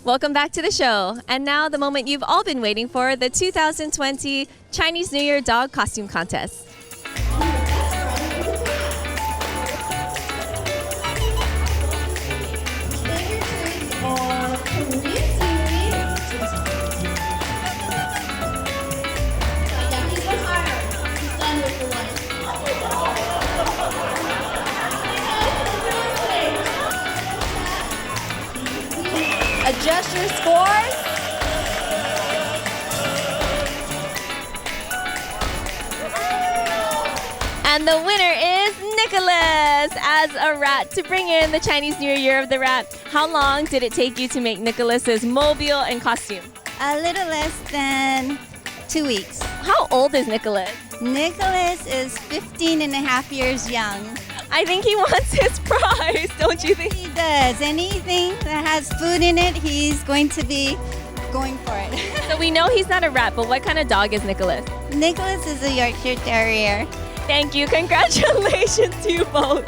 Welcome back to the show. And now the moment you've all been waiting for, the 2020 Chinese New Year Dog Costume Contest. Adjust your scores. And the winner is Nicholas as a rat to bring in the Chinese New Year of the Rat. How long did it take you to make Nicholas's mobile and costume? A little less than 2 weeks. How old is Nicholas? Nicholas is 15 and a half years young. I think he wants his prize, don't you think? He does. Anything that has food in it, he's going to be going for it. So we know he's not a rat, but what kind of dog is Nicholas? Nicholas is a Yorkshire Terrier. Thank you. Congratulations to you both.